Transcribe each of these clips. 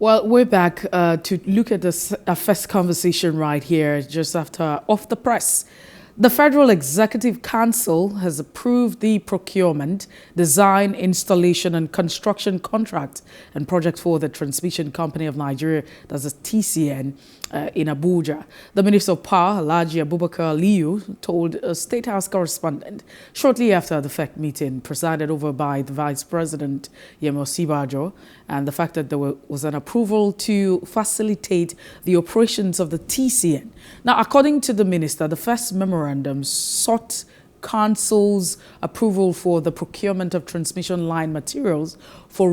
Well, we're back to look at this first conversation right here, just after Off the Press. The Federal Executive Council has approved the procurement, design, installation and construction contract and project for the Transmission Company of Nigeria, that's a TCN, in Abuja. The Minister of Power, Alhaji Abubakar Aliyu, told a State House correspondent shortly after the FEC meeting presided over by the Vice President, Yemi Osinbajo, and the fact that there was an approval to facilitate the operations of the TCN. Now, according to the minister, the first memorandum sought Council's approval for the procurement of transmission line materials for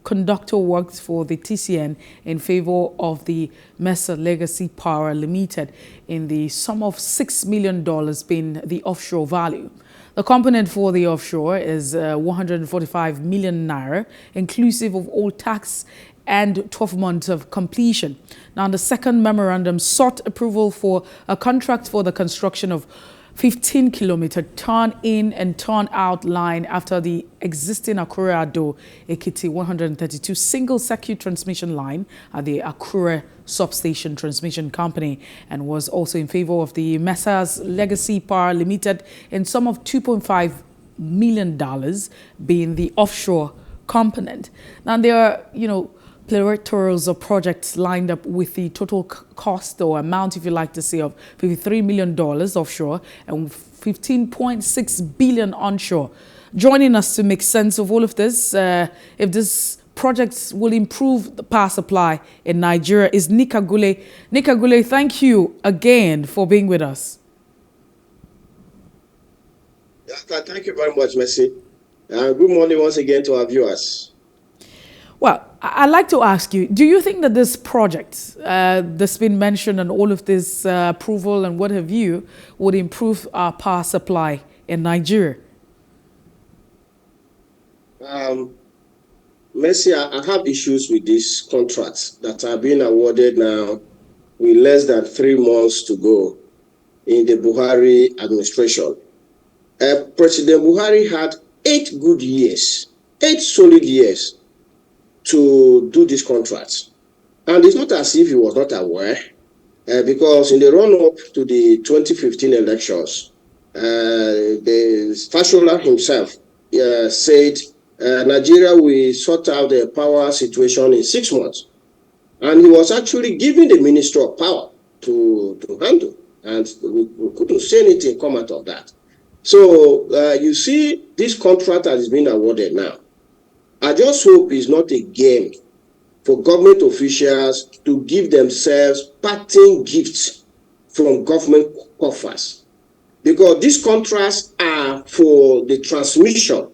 conductor works for the TCN in favor of the Mesa Legacy Power Limited in the sum of $6 million being the offshore value. The component for the offshore is 145 million naira, inclusive of all tax and 12 months of completion. Now, the second memorandum sought approval for a contract for the construction of 15-kilometer turn-in and turn-out line after the existing Akure-Ado-Ekiti 132 single-circuit transmission line at the Akure Substation Transmission Company, and was also in favor of the Messa's Legacy Power Limited in sum of $2.5 million being the offshore component. Now, there are, plurals of projects lined up with the total cost or amount, if you like to say, of $53 million offshore and 15.6 billion onshore. Joining us to make sense of all of this, if this projects will improve the power supply in Nigeria, is Nick Agule. Nick Agule, thank you again for being with us. Thank you very much, Mercy. Good morning once again to our viewers. Well, I'd like to ask you, do you think that this project that's been mentioned and all of this approval and what have you would improve our power supply in Nigeria? Mercy, I have issues with these contracts that are being awarded now with less than 3 months to go in the Buhari administration. President Buhari had 8 good years, 8 solid years to do these contracts. And it's not as if he was not aware, because in the run-up to the 2015 elections, the Fashola himself said Nigeria will sort out the power situation in 6 months. And he was actually giving the Minister of Power to handle. And we couldn't see anything come out of that. So you see this contract that is being awarded now. I just hope it's not a game for government officials to give themselves parting gifts from government coffers, because these contracts are for the transmission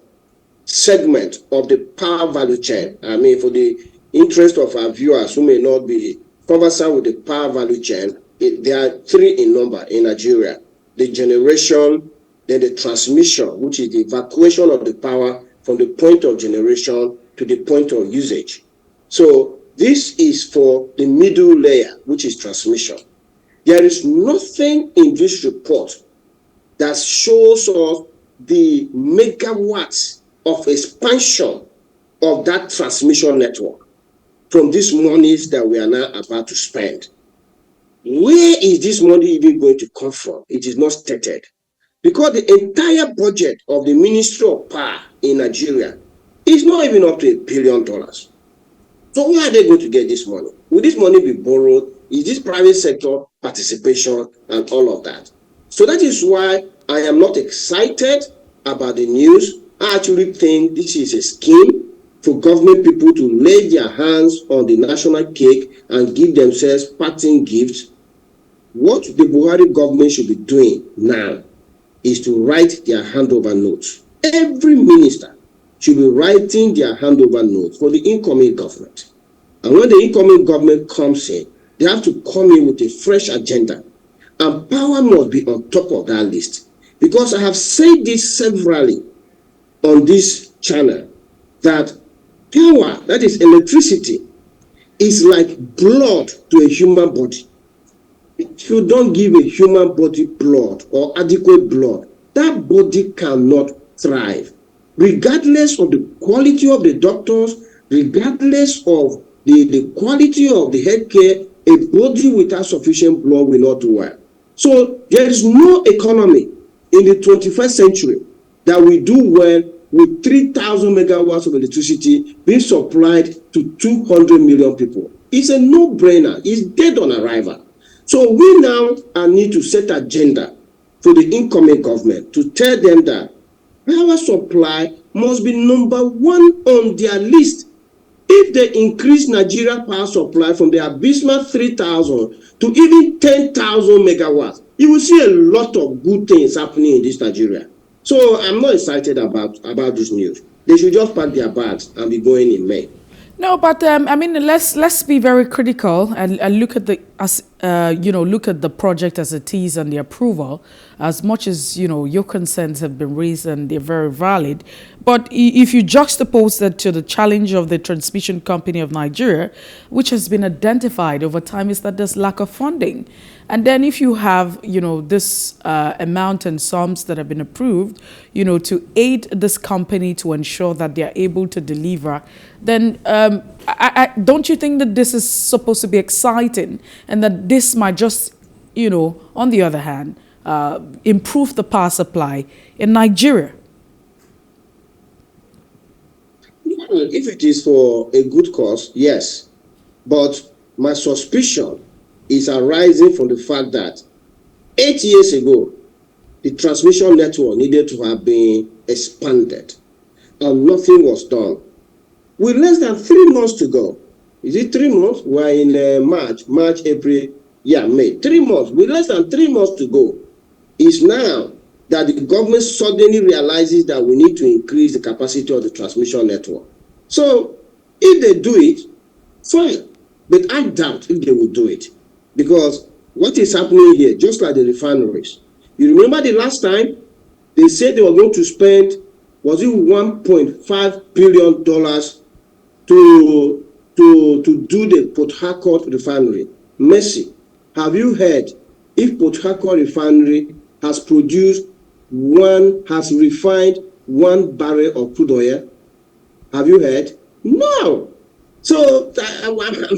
segment of the power value chain. I mean, for the interest of our viewers who may not be conversant with the power value chain, there are 3 in number in Nigeria: the generation, then the transmission, which is the evacuation of the power from the point of generation to the point of usage. So this is for the middle layer, which is transmission. There is nothing in this report that shows us the megawatts of expansion of that transmission network from these monies that we are now about to spend. Where is this money even going to come from? It is not stated. Because the entire budget of the Ministry of Power in Nigeria is not even up to $1 billion. So where are they going to get this money? Will this money be borrowed? Is this private sector participation and all of that? So that is why I am not excited about the news. I actually think this is a scheme for government people to lay their hands on the national cake and give themselves parting gifts. What the Buhari government should be doing now is to write their handover notes. Every minister should be writing their handover notes for the incoming government. And when the incoming government comes in, they have to come in with a fresh agenda. And power must be on top of that list. Because I have said this severally on this channel, that power, that is electricity, is like blood to a human body. If you don't give a human body blood or adequate blood, that body cannot thrive. Regardless of the quality of the doctors, regardless of the quality of the healthcare, a body without sufficient blood will not do well. So there is no economy in the 21st century that will do well with 3,000 megawatts of electricity being supplied to 200 million people. It's a no-brainer. It's dead on arrival. So we now need to set agenda for the incoming government to tell them that power supply must be number one on their list. If they increase Nigeria power supply from the abysmal 3,000 to even 10,000 megawatts, you will see a lot of good things happening in this Nigeria. So I'm not excited about this news. They should just pack their bags and be going in May. No, but I mean, let's be very critical and look at look at the project as it is and the approval. As much as your concerns have been raised and they're very valid, but if you juxtapose that to the challenge of the transmission company of Nigeria, which has been identified over time, is that there's lack of funding. And then if you have, this amount and sums that have been approved, to aid this company to ensure that they are able to deliver, then don't you think that this is supposed to be exciting and that this might just, on the other hand, improve the power supply in Nigeria? If it is for a good cause, yes. But my suspicion is arising from the fact that 8 years ago, the transmission network needed to have been expanded and nothing was done. With less than 3 months to go, is it 3 months? We're in March, April, May. 3 months, with less than 3 months to go, is now that the government suddenly realizes that we need to increase the capacity of the transmission network. So if they do it, fine. But I doubt if they will do it. Because what is happening here, just like the refineries, you remember the last time they said they were going to spend, was it $1.5 billion to do the Port Harcourt refinery? Mercy, have you heard if Port Harcourt refinery has refined 1 barrel of crude oil? Have you heard? No. So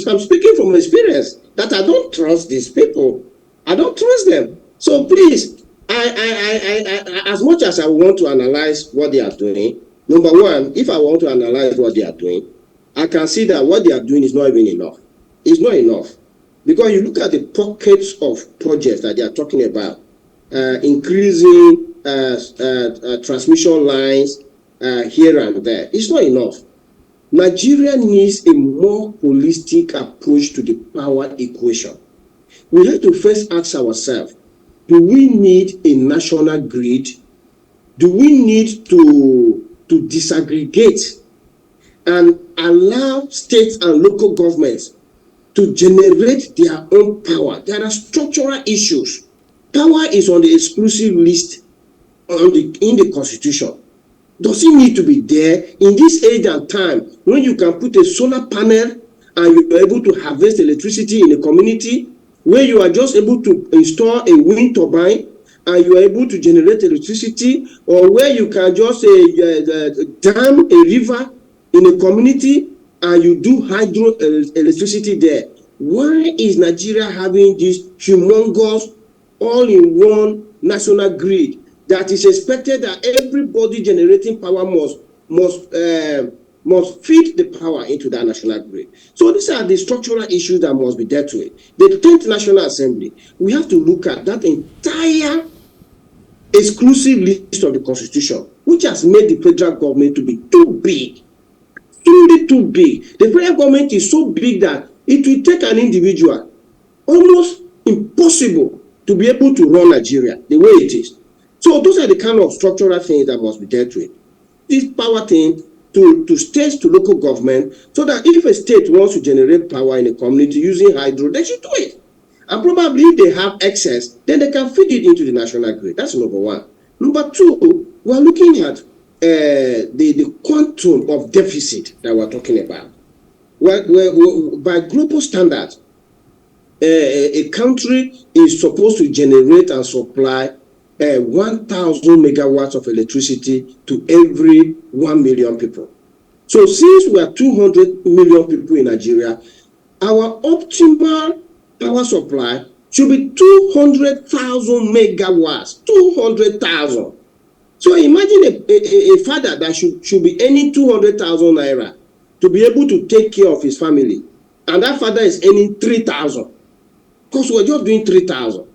I'm speaking from experience that I don't trust these people. I don't trust them. So please, I as much as I want to analyze what they are doing, number one, if I want to analyze what they are doing, I can see that what they are doing is not even enough. It's not enough. Because you look at the pockets of projects that they are talking about, increasing transmission lines here and there. It's not enough. Nigeria needs a more holistic approach to the power equation. We have to first ask ourselves, do we need a national grid? Do we need to disaggregate and allow states and local governments to generate their own power? There are structural issues. Power is on the exclusive list in the Constitution. Does it need to be there in this age and time when you can put a solar panel and you're able to harvest electricity in a community, where you are just able to install a wind turbine and you are able to generate electricity, or where you can just dam a river in a community and you do hydro electricity there? Why is Nigeria having this humongous all-in-one national grid that is expected that everybody generating power must feed the power into that national grid? So these are the structural issues that must be dealt with. The 10th National Assembly, we have to look at that entire exclusive list of the Constitution, which has made the federal government to be too big, truly too big. The federal government is so big that it will take an individual almost impossible to be able to run Nigeria the way it is. So those are the kind of structural things that must be dealt with. This power thing to states, to local government, so that if a state wants to generate power in a community using hydro, they should do it. And probably if they have excess, then they can feed it into the national grid. That's number one. Number two, we're looking at the quantum of deficit that we're talking about. By global standards, a country is supposed to generate and supply 1,000 megawatts of electricity to every 1 million people. So since we are 200 million people in Nigeria, our optimal power supply should be 200,000 megawatts. 200,000. So imagine a father that should be earning 200,000 naira to be able to take care of his family, and that father is earning 3,000 because we're just doing 3,000.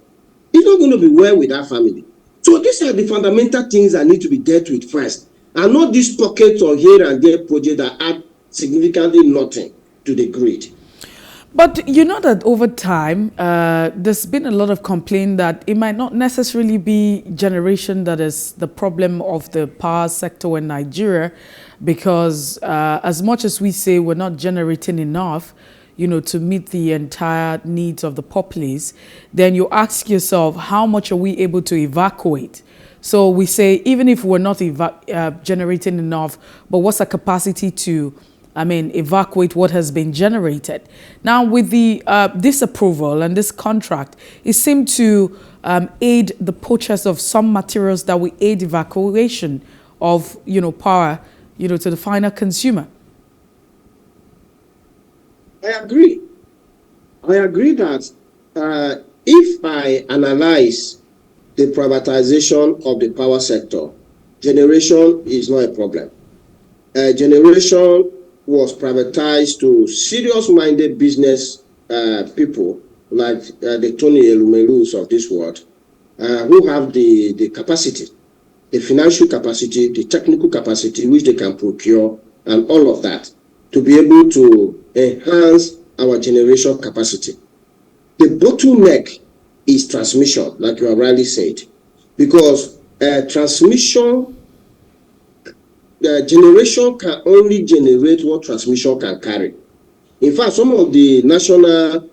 It's not going to be well with that family. So these are the fundamental things that need to be dealt with first, and not these pockets or here and there projects that add significantly nothing to the grid. But you know that over time, there's been a lot of complaint that it might not necessarily be generation that is the problem of the power sector in Nigeria, because as much as we say we're not generating enough, to meet the entire needs of the populace, then you ask yourself, how much are we able to evacuate? So we say, even if we're not generating enough, but what's our capacity to evacuate what has been generated? Now, with the this approval and this contract, it seemed to aid the purchase of some materials that will aid evacuation of power, to the final consumer. I agree. I agree that if I analyze the privatization of the power sector, generation is not a problem. Generation was privatized to serious-minded business people like the Tony Elumerus of this world, who have the capacity, the financial capacity, the technical capacity which they can procure, and all of that, to be able to enhance our generation capacity. The bottleneck is transmission, like you have rightly said, because transmission, generation can only generate what transmission can carry. In fact, some of the national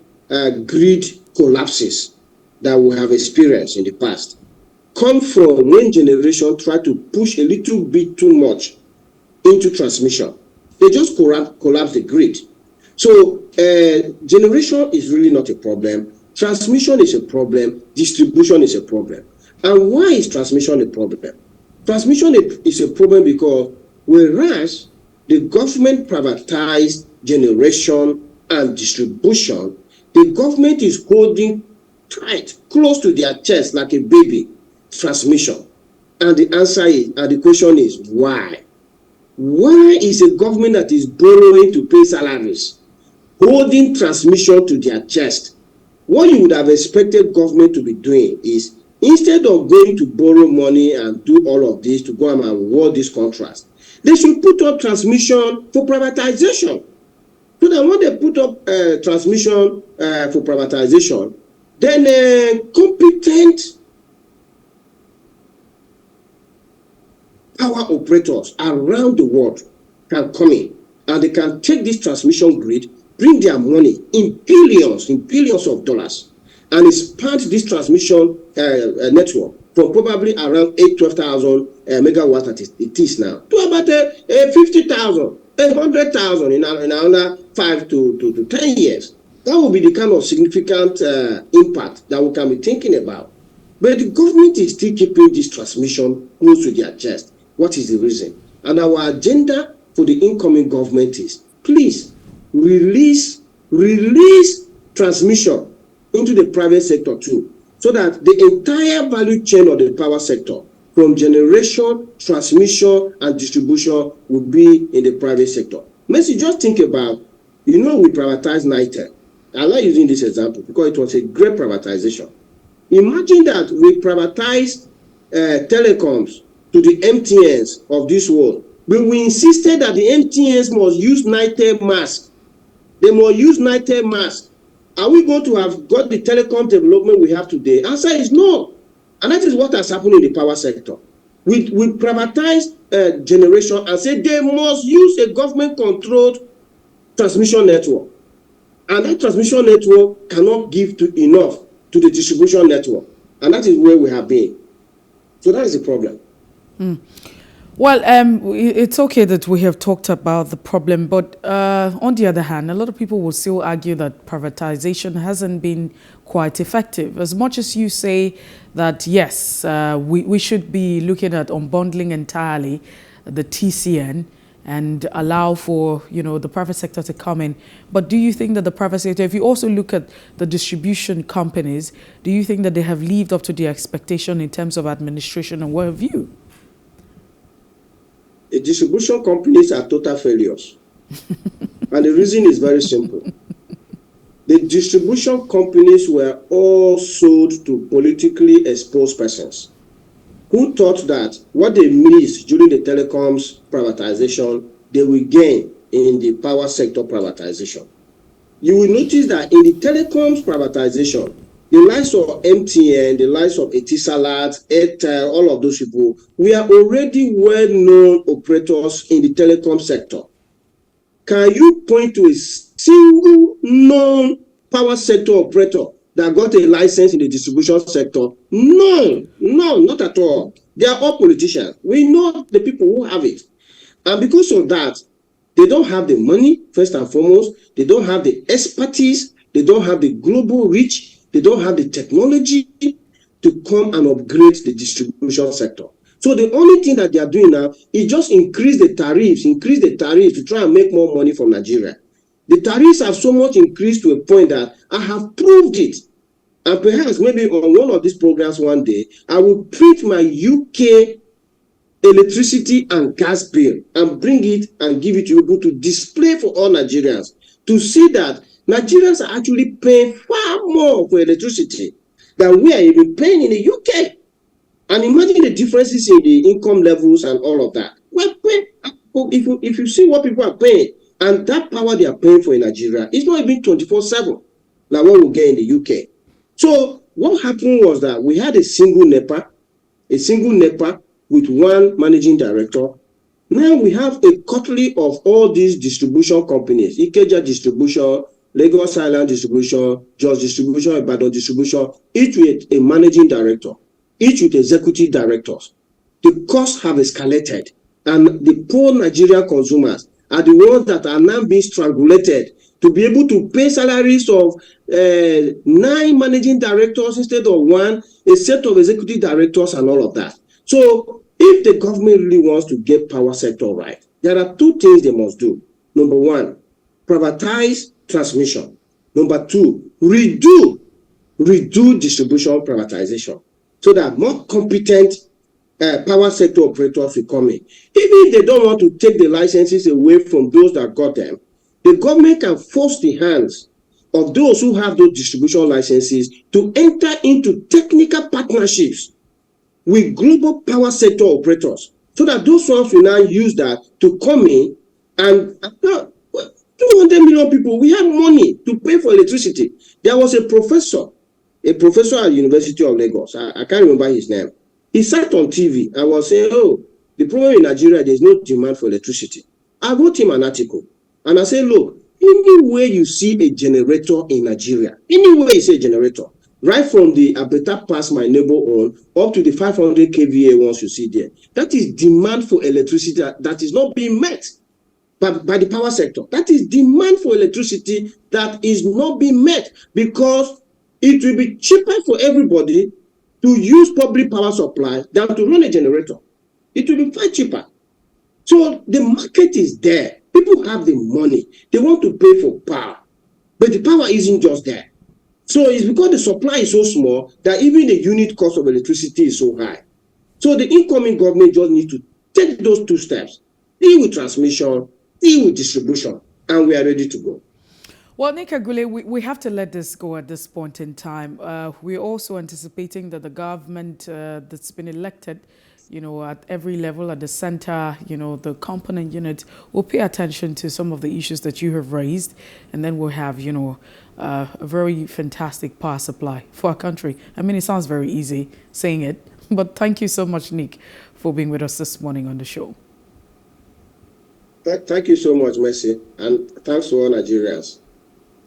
grid collapses that we have experienced in the past come from when generation try to push a little bit too much into transmission. They just collapse the grid. So generation is really not a problem. Transmission is a problem. Distribution is a problem. And why is transmission a problem? Transmission is a problem because whereas the government privatized generation and distribution, the government is holding tight, close to their chest like a baby, transmission. And the answer is, and the question is, why? Why is a government that is borrowing to pay salaries holding transmission to their chest? What you would have expected government to be doing is, instead of going to borrow money and do all of this to go and award these contracts, they should put up transmission for privatization. So that when they put up transmission for privatization, then competent power operators around the world can come in, and they can take this transmission grid, bring their money in billions of dollars, and expand this transmission network from probably around 12,000 megawatts that it is now to about 50,000, 100,000 in another 5 to 10 years. That will be the kind of significant impact that we can be thinking about. But the government is still keeping this transmission close to their chest. What is the reason? And our agenda for the incoming government is, please release transmission into the private sector too, so that the entire value chain of the power sector, from generation, transmission, and distribution, will be in the private sector. Messi, just think about, we privatized Naira. I like using this example because it was a great privatization. Imagine that we privatized telecoms to the MTNs of this world, but we insisted that the MTNs must use Naira mask. They must use Naira mask. Are we going to have got the telecom development we have today? Answer is no. And that is what has happened in the power sector. We privatized generation and said they must use a government-controlled transmission network. And that transmission network cannot give enough to the distribution network. And that is where we have been. So that is the problem. Well, it's okay that we have talked about the problem, but on the other hand, a lot of people will still argue that privatization hasn't been quite effective. As much as you say that, yes, we should be looking at unbundling entirely the TCN and allow for, the private sector to come in. But do you think that the private sector, if you also look at the distribution companies, do you think that they have lived up to their expectation in terms of administration and what have you? The distribution companies are total failures. And the reason is very simple. The distribution companies were all sold to politically exposed persons who thought that what they missed during the telecoms privatization, they will gain in the power sector privatization. You will notice that in the telecoms privatization, the likes of MTN, the likes of Etisalat, Airtel, all of those people, we are already well-known operators in the telecom sector. Can you point to a single known power sector operator that got a license in the distribution sector? No, not at all. They are all politicians. We know the people who have it. And because of that, they don't have the money, first and foremost. They don't have the expertise. They don't have the global reach. They don't have the technology to come and upgrade the distribution sector. So the only thing that they are doing now is just increase the tariffs to try and make more money from Nigeria. The tariffs have so much increased to a point that I have proved it. And perhaps maybe on one of these programs one day, I will print my UK electricity and gas bill and bring it and give it to people to display for all Nigerians to see that Nigerians are actually paying far more for electricity than we are even paying in the UK. And imagine the differences in the income levels and all of that. Well, if you see what people are paying, and that power they are paying for in Nigeria is not even 24/7, like what we get in the UK. So what happened was that we had a single NEPA with one managing director. Now we have a coterie of all these distribution companies, Ikeja Distribution, Lagos Island Distribution, Jos Distribution, Ibadan Distribution, each with a managing director, each with executive directors. The costs have escalated, and the poor Nigerian consumers are the ones that are now being strangulated to be able to pay salaries of 9 managing directors instead of 1, a set of executive directors and all of that. So if the government really wants to get power sector right, there are 2 things they must do. Number 1, privatize transmission. Number 2, redo distribution privatization so that more competent power sector operators will come in. Even if they don't want to take the licenses away from those that got them, the government can force the hands of those who have those distribution licenses to enter into technical partnerships with global power sector operators so that those ones will now use that to come in and 200 million people, we have money to pay for electricity. There was a professor at the University of Lagos, I can't remember his name. He sat on TV and was saying, the problem in Nigeria, there's no demand for electricity. I wrote him an article and I said, look, anywhere you see a generator in Nigeria, anywhere you see a generator, right from the Abeta Pass my neighbor own up to the 500 kVA ones you see there, that is demand for electricity that is not being met by the power sector. That is demand for electricity that is not being met because it will be cheaper for everybody to use public power supply than to run a generator. It will be far cheaper. So the market is there. People have the money. They want to pay for power. But the power isn't just there. So it's because the supply is so small that even the unit cost of electricity is so high. So the incoming government just needs to take those 2 steps. Deal with transmission, deal with distribution, and we are ready to go. Well, Nick Agule, we have to let this go at this point in time. We're also anticipating that the government that's been elected, at every level, at the center, the component unit will pay attention to some of the issues that you have raised. And then we'll have, a very fantastic power supply for our country. I mean, it sounds very easy saying it, but thank you so much, Nick, for being with us this morning on the show. Thank you so much, Mercy, and thanks to all Nigerians.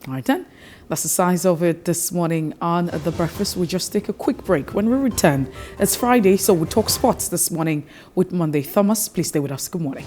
All right, then. That's the size of it this morning on The Breakfast. We'll just take a quick break. When we return, it's Friday, so we'll talk sports this morning with Monday Thomas. Please stay with us. Good morning.